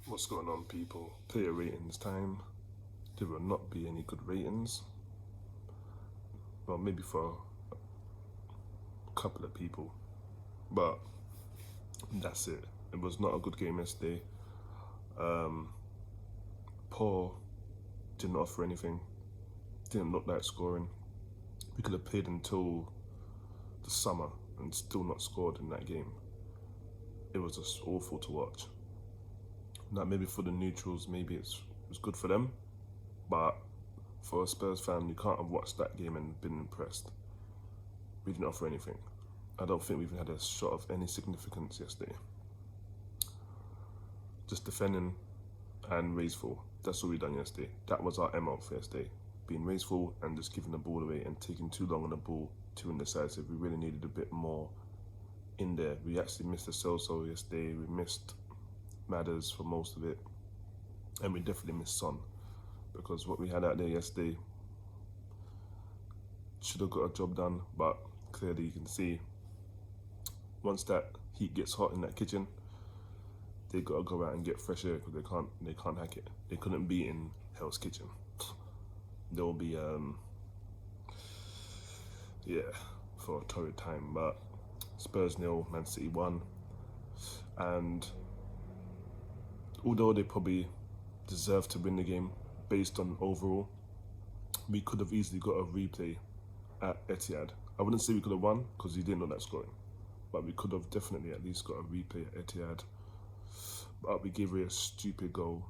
What's going on, people? Player ratings time. There will not be any good ratings. Well, maybe for a couple of people, but that's it. It was not a good game yesterday. Paul didn't offer anything. Didn't look like scoring. We could have played until the summer and still not scored in that game. It was just awful to watch. Now, maybe for the neutrals, maybe it was good for them, but for a Spurs fan, you can't have watched that game and been impressed. We didn't offer anything. I don't think we even had a shot of any significance yesterday. Just defending and raiseful. That's all we done yesterday. That was our MO for yesterday. Being raiseful and just giving the ball away and taking too long on the ball, too indecisive. We really needed a bit more in there. We actually missed a Celso yesterday. We missed Matters for most of it. And we definitely missed Son. Because what we had out there yesterday should have got a job done, but clearly you can see once that heat gets hot in that kitchen, they gotta go out and get fresh air because they can't hack it. They couldn't be in Hell's Kitchen. There will be for a torrid time. But Spurs 0, Man City 1, and although they probably deserve to win the game based on overall, we could have easily got a replay at Etihad. I wouldn't say we could have won because he didn't know that scoring, but we could have definitely at least got a replay at Etihad. But we gave away a stupid goal.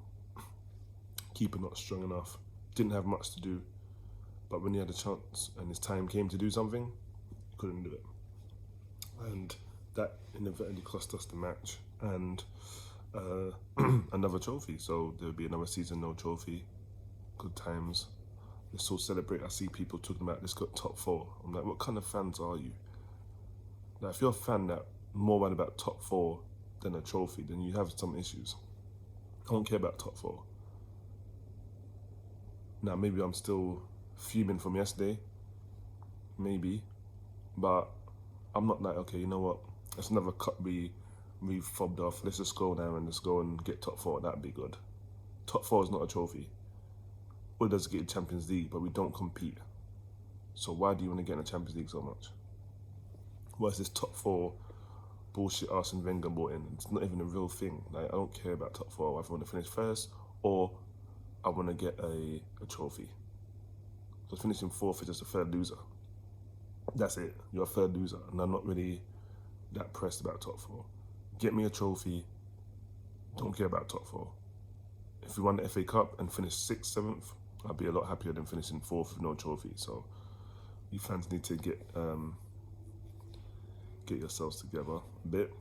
Keeper not strong enough. Didn't have much to do. But when he had a chance and his time came to do something, he couldn't do it. And that inadvertently cost us the match and another trophy. So there'll be another season, no trophy. Good times. Let's all celebrate. I see people talking about this got top 4. I'm like, what kind of fans are you? Now, if you're a fan that more worried about top 4 than a trophy, then you have some issues. I don't care about top 4. Now, maybe I'm still fuming from yesterday, maybe, but I'm not like, okay, you know what, that's another cup we've fobbed off, let's just go now and just go and get top 4, that'd be good. Top 4 is not a trophy. All it does is get the Champions League, but we don't compete. So why do you want to get in the Champions League so much? Why is this top 4 bullshit Arsene Wenger brought in? It's not even a real thing. Like, I don't care about top 4. I want to finish first, or I want to get a trophy. So finishing 4th is just a third loser. That's it. You're a third loser, and I'm not really that pressed about top 4. Get me a trophy. Don't care about top 4. If we won the FA Cup and finished 6th, 7th, I'd be a lot happier than finishing 4th with no trophy. So you fans need to get yourselves together a bit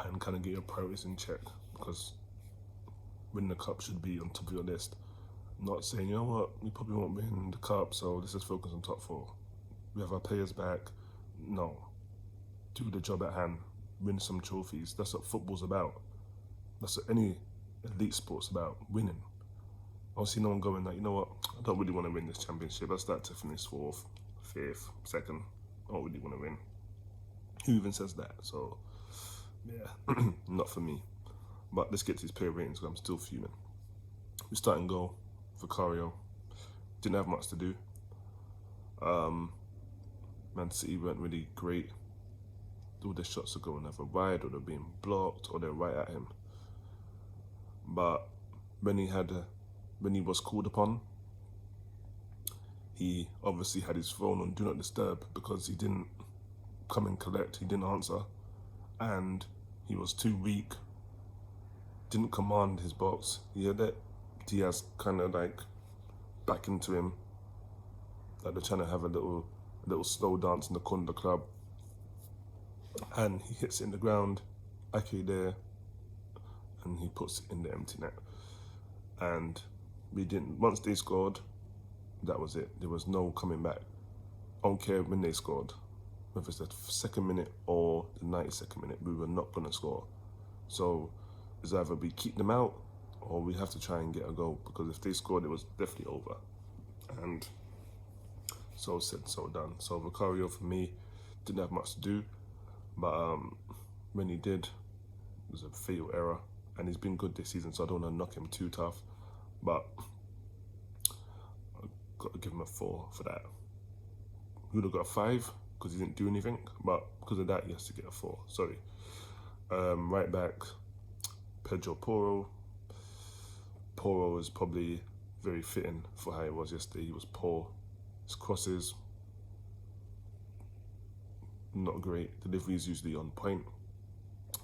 and kind of get your priorities in check, because winning the cup should be on top of your list. Not saying, you know what, we probably won't win the cup, so let's just focus on top 4. We have our players back. No. Do the job at hand. Win some trophies. That's what football's about. That's what any elite sport's about, winning. I don't see no one going like, you know what, I don't really want to win this championship. I'd start to finish 4th, 5th, 2nd. I don't really want to win. Who even says that? So, yeah, not for me. But let's get to these player ratings because I'm still fuming. We start and goal. Vicario didn't have much to do. Man City weren't really great. All their shots are going either wide or they're being blocked or they're right at him. But when he was called upon, he obviously had his phone on Do Not Disturb because he didn't come and collect. He didn't answer, and he was too weak. Didn't command his box. He had that Diaz kind of like back into him, like they're trying to have a little slow dance in the corner of the club, and he hits it in the ground. Ake there, and he puts it in the empty net. And we didn't. Once they scored, that was it. There was no coming back. I don't care when they scored, whether it's the 2nd minute or the 92nd minute, we were not gonna score. So it's either we keep them out or we have to try and get a goal, because if they scored, it was definitely over. And so said, so done. So Vicario for me didn't have much to do, but when he did, it was a fatal error. and he's been good this season, so I don't want to knock him too tough. But I've got to give him a 4 for that. He would have got a 5 because he didn't do anything, but because of that, he has to get a 4. Sorry. Right back, Pedro Porro. Porro is probably very fitting for how he was yesterday. He was poor. His crosses, not great. Delivery is usually on point.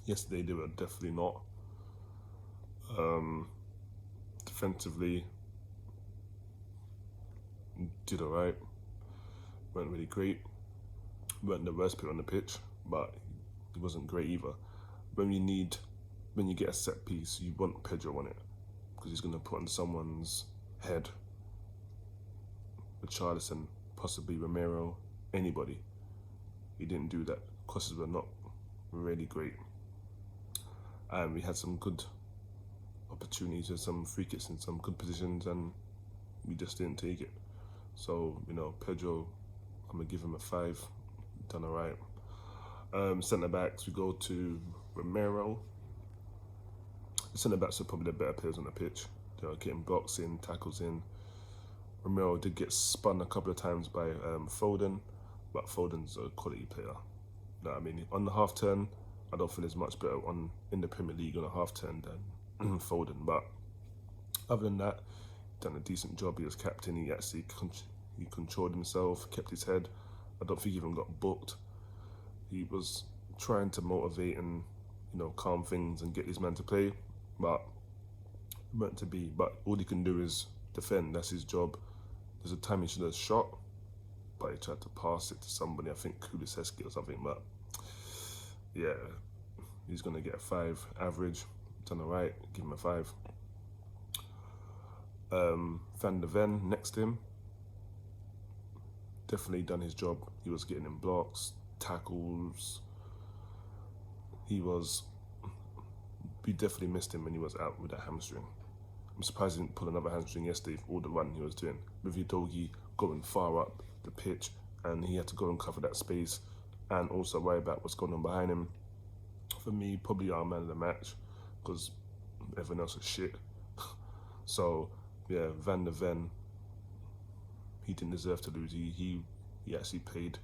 Yesterday they were definitely not. Defensively, did alright. Weren't really great. Weren't the worst player on the pitch, but he wasn't great either. When you get a set piece, you want Pedro on it because he's going to put on someone's head. Richarlison, possibly Romero, anybody. He didn't do that. Crosses were not really great. And we had some good opportunities and some free kicks in some good positions, and we just didn't take it. So, Pedro, I'm going to give him a 5. Done all right. Centre-backs, we go to Romero. The centre-backs are probably the better players on the pitch. They are getting blocks in, tackles in. Romero did get spun a couple of times by Foden, but Foden's a quality player. You know what I mean? On the half turn, I don't feel there's much better in the Premier League on a half turn than Foden. But other than that, done a decent job. He was captain. He actually he controlled himself, kept his head. I don't think he even got booked. He was trying to motivate and calm things and get his man to play, but meant to be. But all he can do is defend. That's his job. There's a time he should have shot, but he tried to pass it to somebody. I think Kulusevski or something. But yeah, he's gonna get a 5 average. Done alright. Give him a 5. Van der Ven next to him. Definitely done his job. He was getting in blocks, tackles. We definitely missed him when he was out with that hamstring. I'm surprised he didn't pull another hamstring yesterday for all the run he was doing. With Udogie going far up the pitch, and he had to go and cover that space, and also worry about what's going on behind him. For me, probably our man of the match, because everyone else is shit. So yeah, Van der Ven, he didn't deserve to lose. He actually played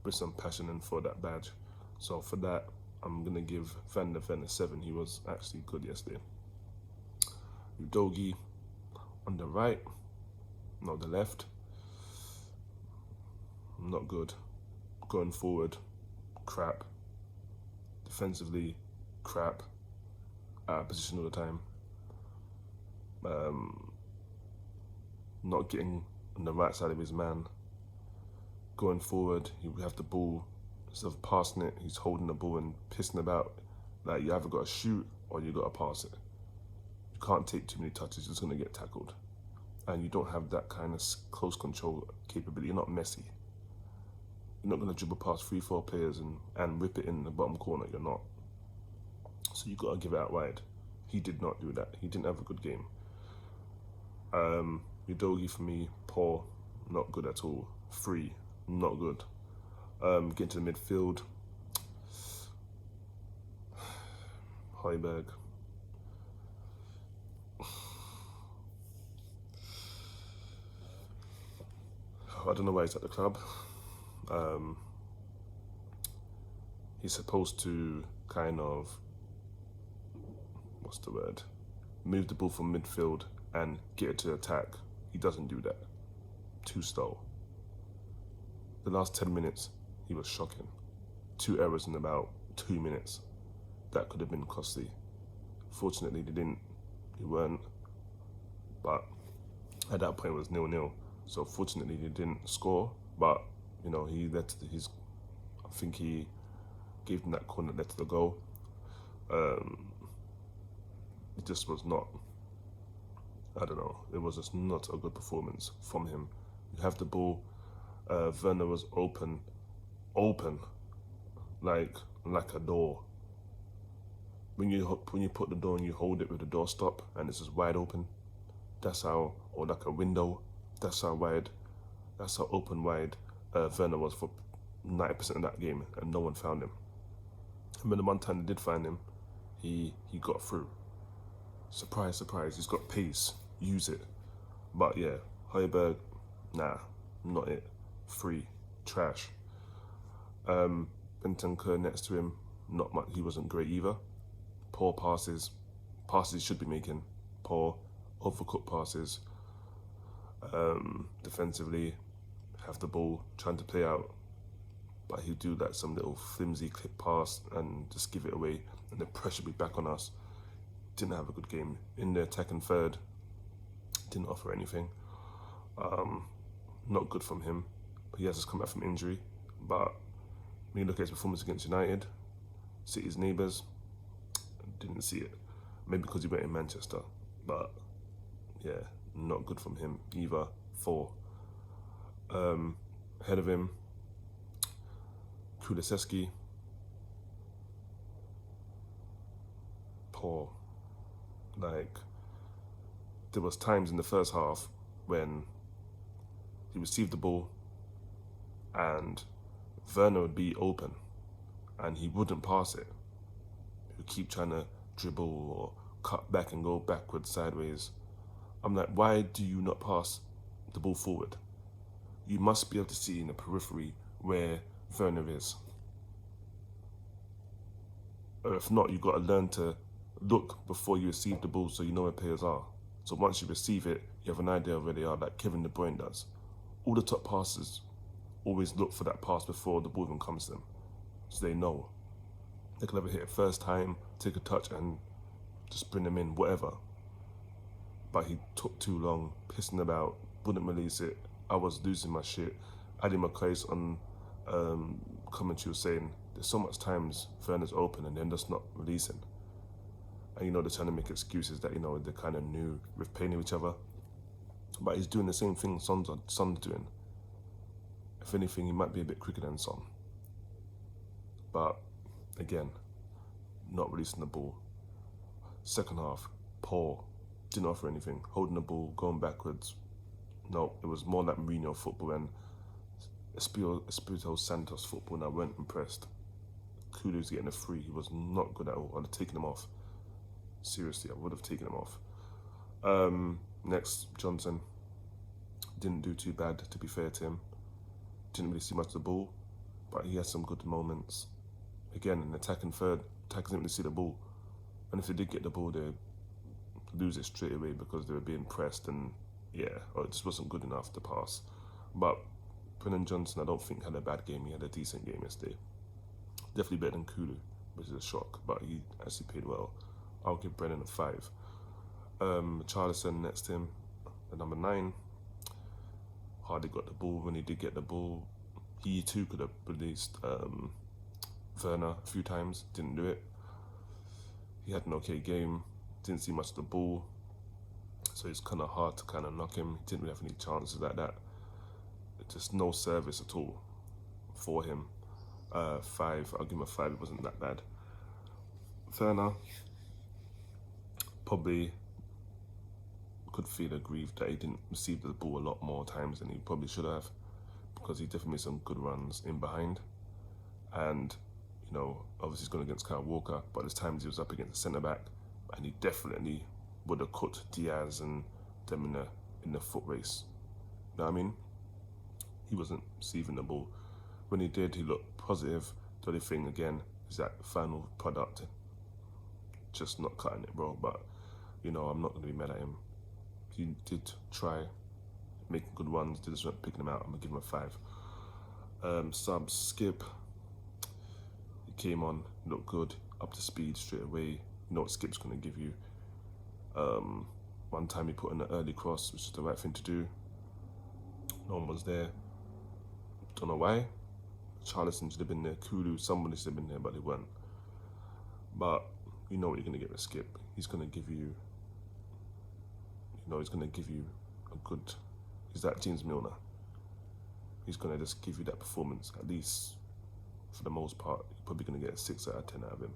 with some passion and for that badge. So for that, I'm gonna give Van der Ven a 7. He was actually good yesterday. Udogie on the right, not the left. Not good. Going forward, crap. Defensively, crap. Out of position all the time. Not getting on the right side of his man. Going forward, he would have the ball. Instead of passing it, he's holding the ball and pissing about. Like, you either got to shoot or you got to pass it. You can't take too many touches, you're just going to get tackled. And you don't have that kind of close control capability. You're not Messi. You're not going to dribble past 3-4 players and whip it in the bottom corner. You're not. So you got to give it out wide. He did not do that. He didn't have a good game. Udogie for me, poor, not good at all. 3, not good. Getting to the midfield. Højbjerg. I don't know why he's at the club. He's supposed to kind of, move the ball from midfield and get it to attack. He doesn't do that. Too slow. The last 10 minutes, he was shocking. 2 errors in about 2 minutes. That could have been costly. Fortunately, they weren't. But at that point, it was 0-0. So fortunately, they didn't score. But, he led to I think he gave them that corner that led to the goal. It just was not, it was just not a good performance from him. You have the ball, Werner was open, like a door. When you put the door and you hold it with the door stop and it's just wide open, that's how, or like a window, that's how open wide Werner was for 90% of that game, and no one found him. And when the one time they did find him, he got through. Surprise, surprise, he's got pace. Use it. But yeah, Højbjerg, nah, not it. Free. Trash. Bentancur next to him, not much. He wasn't great either. Poor passes. Passes he should be making. Poor, overcooked passes. Defensively, have the ball, trying to play out, but he'd do like some little flimsy clip pass and just give it away, and the pressure be back on us. Didn't have a good game. In the attacking third, didn't offer anything. Not good from him. He has just come back from injury. But when you look at his performance against United, City's neighbours, didn't see it. Maybe because he went in Manchester. But yeah, not good from him either. 4. Ahead of him, Kulusevski. Poor. Like, there was times in the first half when he received the ball and Werner would be open and he wouldn't pass it. He would keep trying to dribble or cut back and go backwards, sideways. I'm like, why do you not pass the ball forward? You must be able to see in the periphery where Werner is. Or if not, you've got to learn to look before you receive the ball so you know where players are. So once you receive it, you have an idea of where they are, like Kevin De Bruyne does. All the top passers always look for that pass before the ball even comes to them. So they know. They can either hit it first time, take a touch and just bring them in, whatever. But he took too long, pissing about, wouldn't release it. I was losing my shit. Adi McCoy's on commentary was saying, there's so much times Werner's open and they're just not releasing. And you know, they're trying to make excuses that, you know, they're kind of new with playing each other. But he's doing the same thing Son's doing. If anything, he might be a bit quicker than Son. But again, not releasing the ball. Second half, poor. Didn't offer anything. Holding the ball, going backwards. No, it was more like Mourinho football and Espirito Santos football, and I weren't impressed. Kulu's getting a free. He was not good at all. I'd have taken him off. Seriously, I would have taken him off. Next, Johnson. Didn't do too bad, to be fair to him. Didn't really see much of the ball, but he had some good moments. Again, in attacking third, attackers didn't really see the ball. And if they did get the ball, they'd lose it straight away because they were being pressed and, yeah, or it just wasn't good enough to pass. But Brennan Johnson, I don't think had a bad game. He had a decent game yesterday. Definitely better than Kulu, which is a shock, but he actually played well. I'll give Brennan a 5. Charlison next to him, the number 9. Hardly got the ball. When he did get the ball, he too could have released Werner a few times. Didn't do it. He had an okay game. Didn't see much of the ball, so it's kind of hard to kind of knock him. He didn't really have any chances like that. Just no service at all for him. 5. I'll give him a 5. It wasn't that bad. Werner probably could feel aggrieved that he didn't receive the ball a lot more times than he probably should have, because he definitely made some good runs in behind. And, you know, obviously he's going against Kyle Walker, but there's times he was up against the centre-back, and he definitely would have cut Diaz and them in the foot race. You know what I mean? He wasn't receiving the ball. When he did, he looked positive. The only thing, again, is that final product. Just not cutting it, bro. But, you know, I'm not going to be mad at him. He did try making good runs, did just not picking them out. I'm going to give him a 5. Sub Skip. He came on, looked good, up to speed straight away. You know what Skip's going to give you. One time he put in an early cross, which is the right thing to do. No one was there. Don't know why. Charlison should have been there. Kulu, somebody should have been there, but they weren't. But you know what you're going to get with Skip. He's going to give you, he's going to give you a good, he's that James Milner. He's going to just give you that performance, at least for the most part. You're probably going to get a 6 out of 10 out of him.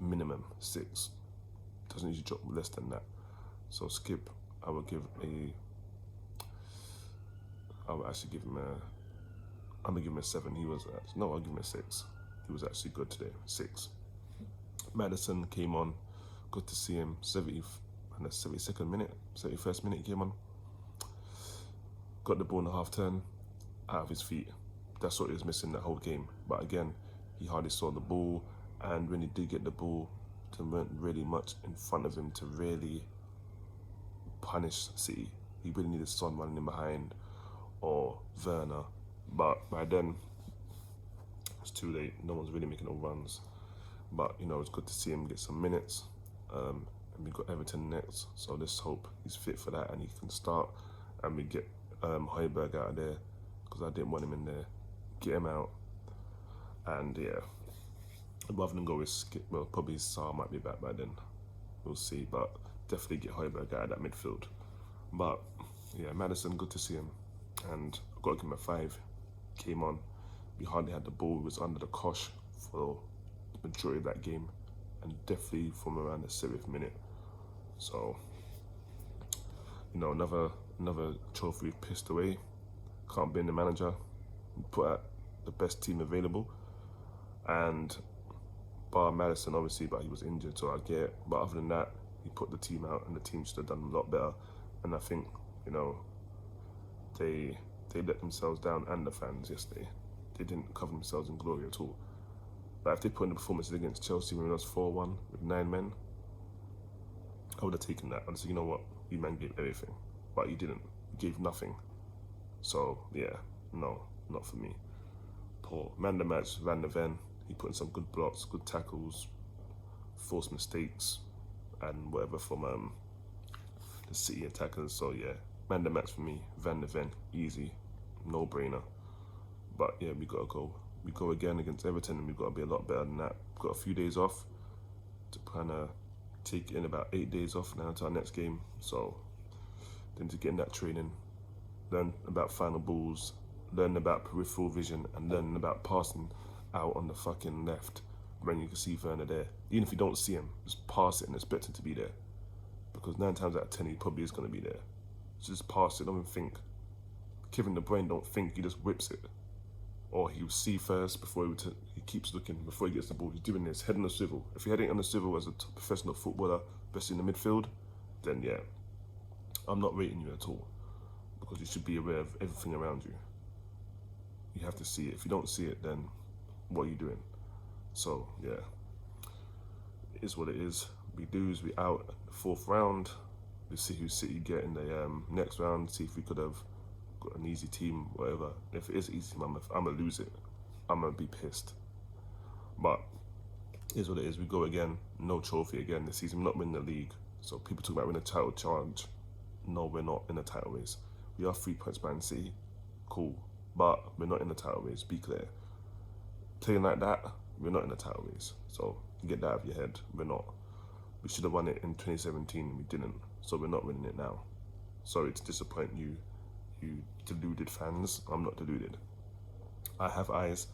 Minimum 6. Doesn't usually drop less than that. So Skip, I would actually give him I'm going to give him a 7. I'll give him a 6. He was actually good today. 6. Madison came on, good to see him. 72nd minute, 71st minute he came on. Got the ball in the half turn, out of his feet. That's what he was missing that whole game. But again, he hardly saw the ball, and when he did get the ball, there weren't really much in front of him to really punish City. He really needed Son running in behind or Werner, but by then it's too late. No one's really making no runs. But you know, it's good to see him get some minutes. And we got Everton next, so let's hope he's fit for that and he can start. And we get Højbjerg out of there, because I didn't want him in there. Get him out, and yeah, rather than go with well, probably Saar might be back by then. We'll see, but definitely get Højbjerg out of that midfield. But yeah, Maddison, good to see him, and I've got to give him a 5. Came on, we hardly had the ball. He was under the cosh for the majority of that game, and definitely from around the 7th minute. So, you know, another trophy pissed away. Can't blame the manager. Put out the best team available, and bar Maddison obviously, but he was injured, so I get it. But other than that, he put the team out, and the team should have done a lot better. And I think, you know, they let themselves down, and the fans yesterday. They didn't cover themselves in glory at all. But if they put in the performances against Chelsea when it was 4-1 with 9 men, I would have taken that. I'd say, you know what, you man gave everything, but you didn't. You gave nothing. So yeah, no, not for me. Poor man of the match, Van de Ven. He put in some good blocks, good tackles, forced mistakes, and whatever from the City attackers. So yeah, man of the match for me, Van de Ven, easy, no brainer. But yeah, we gotta go. We go again against Everton, and we've got to be a lot better than that. We've got a few days off to kind of take in about 8 days off now to our next game. So then to get in that training, learn about final balls, learn about peripheral vision, and learn about passing out on the fucking left when you can see Werner there. Even if you don't see him, just pass it and expect him to be there. Because 9 times out of 10, he probably is going to be there. So just pass it, don't even think. Kevin De Bruyne don't think, he just whips it. Or he'll see first before he keeps looking, before he gets the ball. He's doing this, head on the swivel. If you're heading on the swivel as a professional footballer, especially in the midfield, then yeah, I'm not rating you at all. Because you should be aware of everything around you. You have to see it. If you don't see it, then what are you doing? So yeah, it is what it is. We we out the 4th round. We see who City get in the next round. See if we could have got an easy team, whatever. If it is an easy team, I'm gonna lose it. I'm gonna be pissed. But it is what it is. We go again. No trophy again this season. We're not winning the league. So people talk about winning a title charge. No, we're not in the title race. We are 3 points behind City. Cool. But we're not in the title race. Be clear. Playing like that, we're not in the title race. So get that out of your head. We're not. We should have won it in 2017. We didn't. So we're not winning it now. Sorry to disappoint you, you deluded fans. I'm not deluded. I have eyes.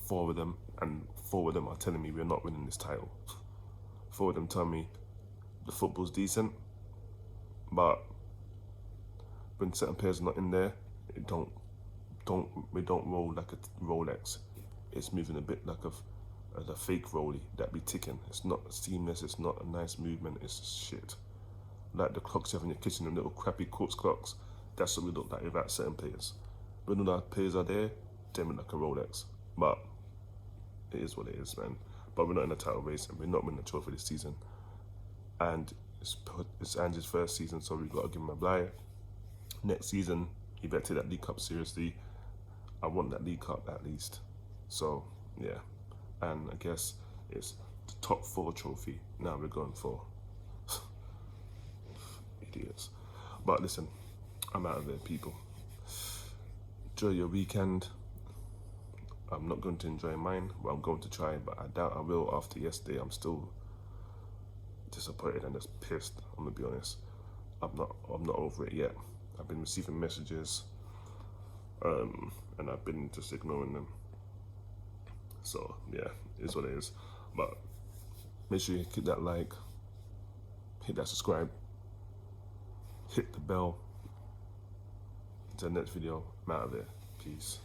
4 of them, and 4 of them are telling me we're not winning this title. 4 of them tell me the football's decent, but when certain players are not in there, we don't roll like a Rolex. It's moving a bit like a fake rollie that be ticking. It's not seamless. It's not a nice movement. It's just shit. Like the clocks you have in your kitchen, the little crappy quartz clocks. That's what we look like without certain players. When all our players are there, they look like a Rolex. But it is what it is, man. But we're not in the title race, and we're not winning the trophy this season. And it's Ange's first season, so we've got to give him a bly. Next season, he better take that League Cup seriously. I want that League Cup at least. So, yeah. And I guess it's the top 4 trophy. Now we're going for. Idiots. But listen, I'm out of there, people. Enjoy your weekend. I'm not going to enjoy mine. Well, I'm going to try, but I doubt I will after yesterday. I'm still disappointed and just pissed, I'm gonna be honest. I'm not over it yet. I've been receiving messages, and I've been just ignoring them. So yeah, it's what it is. But make sure you hit that like, hit that subscribe, hit the bell. Until the next video, I'm out of there. Peace.